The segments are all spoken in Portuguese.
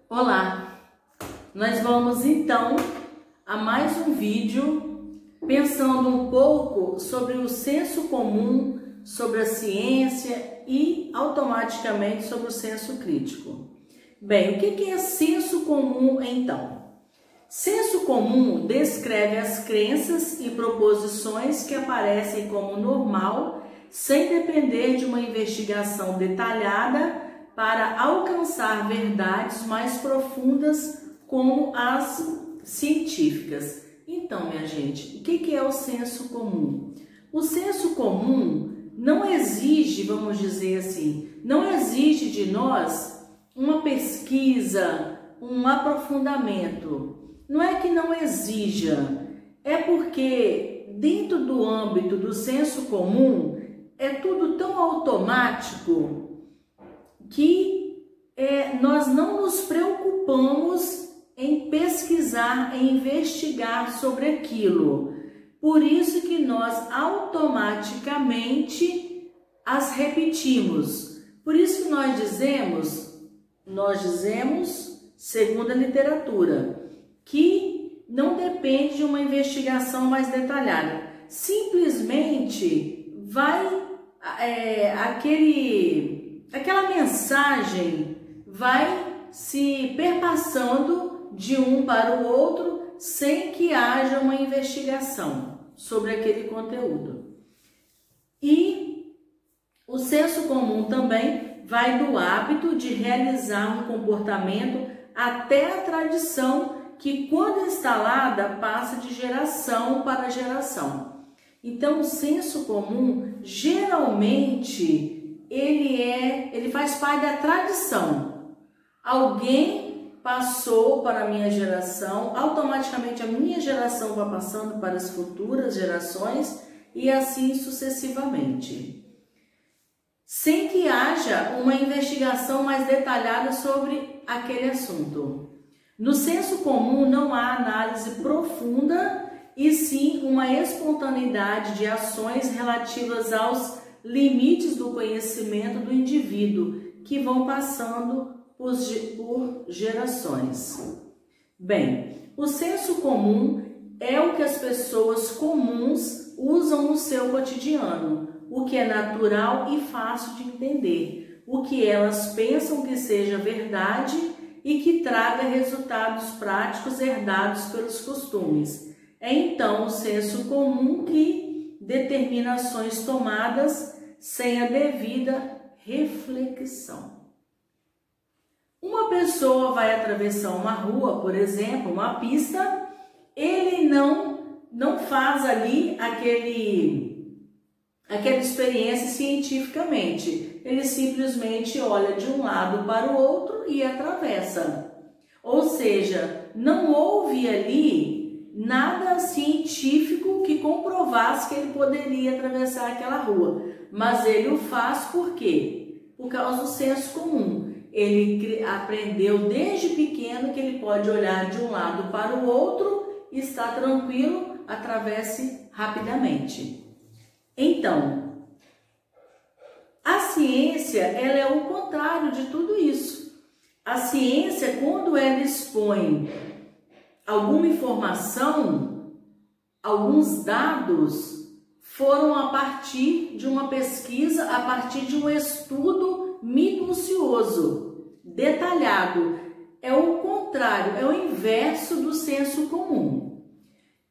Olá, nós vamos então a mais um vídeo pensando um pouco sobre o senso comum, sobre a ciência e automaticamente sobre o senso crítico. Bem, o que é senso comum então? Senso comum descreve as crenças e proposições que aparecem como normal, sem depender de uma investigação detalhada para alcançar verdades mais profundas como as científicas. Então, minha gente, o que é o senso comum? O senso comum não exige, vamos dizer assim, não exige de nós uma pesquisa, um aprofundamento. Não é que não exija, é porque dentro do âmbito do senso comum é tudo tão automático que nós não nos preocupamos em pesquisar, em investigar sobre aquilo. Por isso que nós automaticamente as repetimos. Por isso que nós dizemos, segundo a literatura, que não depende de uma investigação mais detalhada. Simplesmente vai aquela mensagem vai se perpassando de um para o outro sem que haja uma investigação sobre aquele conteúdo. E o senso comum também vai do hábito de realizar um comportamento até a tradição que, quando instalada, passa de geração para geração. Então, o senso comum, geralmente, ele faz parte da tradição. Alguém passou para a minha geração, automaticamente a minha geração vai passando para as futuras gerações e assim sucessivamente. Sem que haja uma investigação mais detalhada sobre aquele assunto. No senso comum não há análise profunda e sim uma espontaneidade de ações relativas aos limites do conhecimento do indivíduo, que vão passando por gerações. Bem, o senso comum é o que as pessoas comuns usam no seu cotidiano, o que é natural e fácil de entender, o que elas pensam que seja verdade e que traga resultados práticos herdados pelos costumes. É então o senso comum que determina ações tomadas sem a devida reflexão. Uma pessoa vai atravessar uma rua, por exemplo, uma pista, ele não faz ali aquela experiência cientificamente. Ele simplesmente olha de um lado para o outro e atravessa. Ou seja, não houve ali nada científico que comprovasse que ele poderia atravessar aquela rua. Mas ele o faz por quê? Por causa do senso comum. Ele aprendeu desde pequeno que ele pode olhar de um lado para o outro e está tranquilo, atravesse rapidamente. Então, a ciência, ela é o contrário de tudo isso. A ciência, quando ela expõe alguma informação, alguns dados, foram a partir de uma pesquisa, a partir de um estudo minucioso, detalhado. É o contrário, é o inverso do senso comum.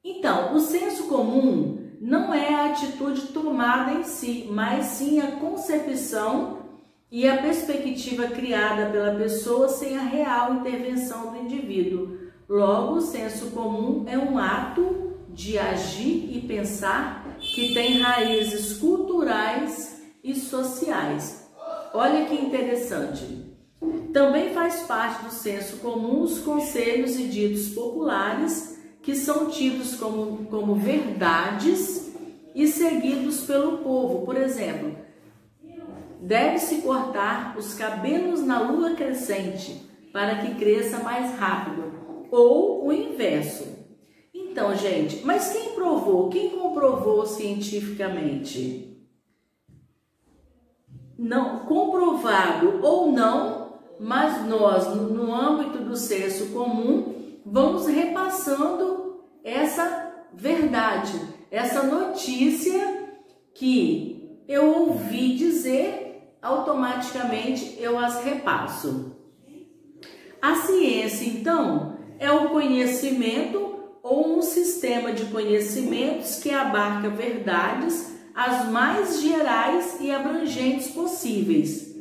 Então, o senso comum não é a atitude tomada em si, mas sim a concepção e a perspectiva criada pela pessoa sem a real intervenção do indivíduo. Logo, o senso comum é um ato de agir e pensar que tem raízes culturais e sociais. Olha que interessante. Também faz parte do senso comum os conselhos e ditos populares que são tidos como verdades e seguidos pelo povo. Por exemplo, deve-se cortar os cabelos na lua crescente para que cresça mais rápido, ou o inverso. Então, gente, mas quem comprovou cientificamente? Não, comprovado ou não, mas nós, no âmbito do senso comum, vamos repassando essa verdade, essa notícia que eu ouvi dizer, automaticamente eu as repasso. A ciência, então, é o conhecimento ou um sistema de conhecimentos que abarca verdades as mais gerais e abrangentes possíveis,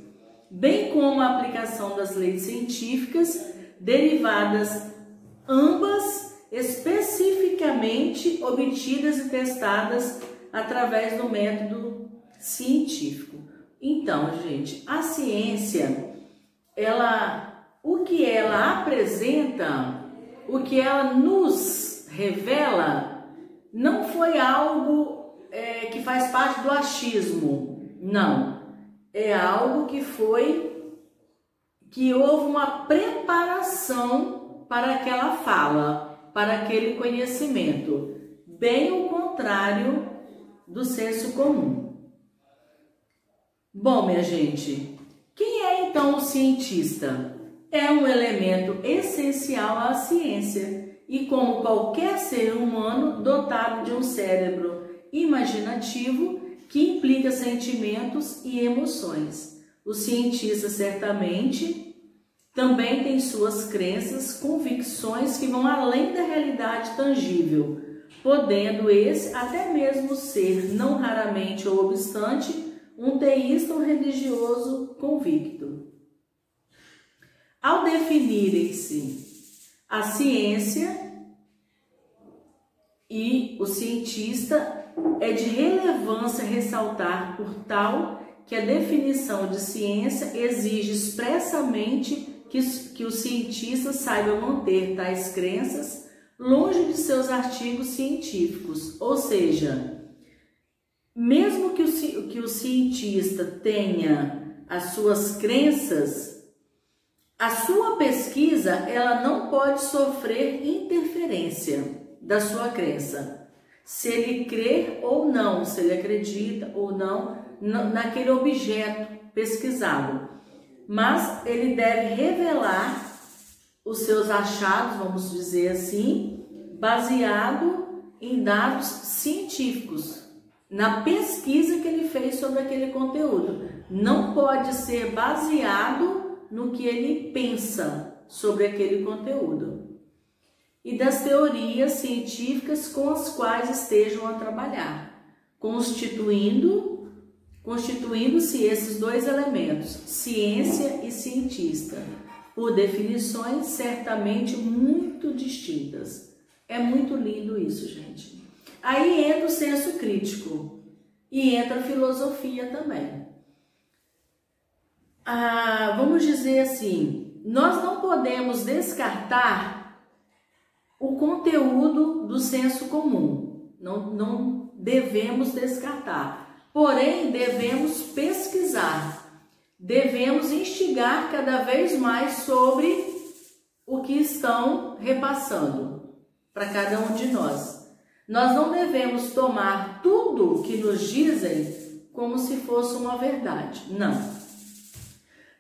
bem como a aplicação das leis científicas derivadas, ambas especificamente obtidas e testadas através do método científico. Então, gente, a ciência, o que ela apresenta, o que ela nos revela, não foi algo que faz parte do achismo, não. É algo que houve uma preparação para aquela fala, para aquele conhecimento, bem o contrário do senso comum. Bom, minha gente, quem é então o cientista? É um elemento essencial à ciência e, como qualquer ser humano, dotado de um cérebro imaginativo que implica sentimentos e emoções. O cientista certamente também tem suas crenças, convicções que vão além da realidade tangível, podendo esse até mesmo ser, não raramente ou obstante, um teísta ou religioso convicto. Ao definirem-se a ciência e o cientista, é de relevância ressaltar, por tal, que a definição de ciência exige expressamente que o cientista saiba manter tais crenças longe de seus artigos científicos, ou seja, mesmo que o cientista tenha as suas crenças, a sua pesquisa ela não pode sofrer interferência da sua crença. Se ele crê ou não, se ele acredita ou não naquele objeto pesquisado. Mas ele deve revelar os seus achados, vamos dizer assim, baseado em dados científicos, na pesquisa que ele fez sobre aquele conteúdo. Não pode ser baseado no que ele pensa sobre aquele conteúdo e das teorias científicas com as quais estejam a trabalhar, constituindo-se esses dois elementos, ciência e cientista, por definições certamente muito distintas. É muito lindo isso, gente. Aí entra o senso crítico e entra a filosofia também. Vamos dizer assim, nós não podemos descartar o conteúdo do senso comum, não devemos descartar, porém devemos pesquisar, devemos instigar cada vez mais sobre o que estão repassando para cada um de nós. Nós não devemos tomar tudo que nos dizem como se fosse uma verdade, não.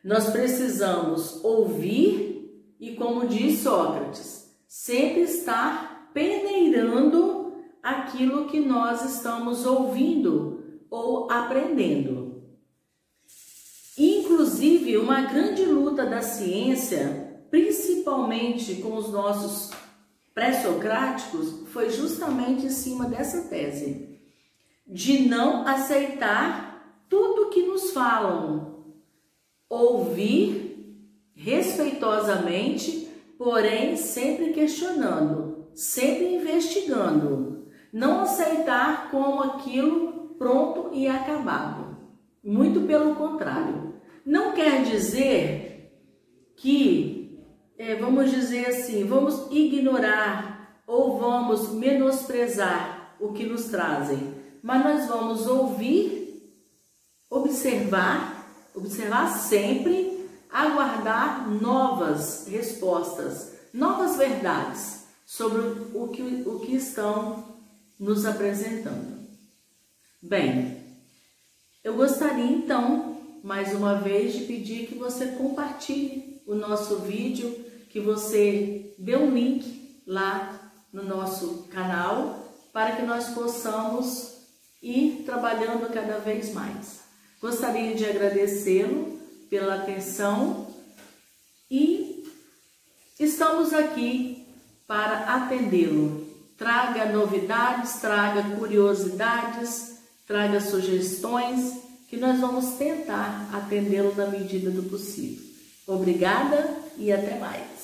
Nós precisamos ouvir e, como diz Sócrates, sempre estar peneirando aquilo que nós estamos ouvindo ou aprendendo. Inclusive, uma grande luta da ciência, principalmente com os nossos pré-socráticos, foi justamente em cima dessa tese, de não aceitar tudo que nos falam, ouvir respeitosamente, porém sempre questionando, sempre investigando, não aceitar como aquilo pronto e acabado. Muito pelo contrário. Não quer dizer que, vamos dizer assim, vamos ignorar ou vamos menosprezar o que nos trazem, mas nós vamos ouvir, observar sempre, aguardar novas respostas, novas verdades sobre o que estão nos apresentando. Bem, eu gostaria então, mais uma vez, de pedir que você compartilhe o nosso vídeo, que você dê um link lá no nosso canal para que nós possamos ir trabalhando cada vez mais. Gostaria de agradecê-lo pela atenção e estamos aqui para atendê-lo. Traga novidades, traga curiosidades, traga sugestões, que nós vamos tentar atendê-lo na medida do possível. Obrigada e até mais.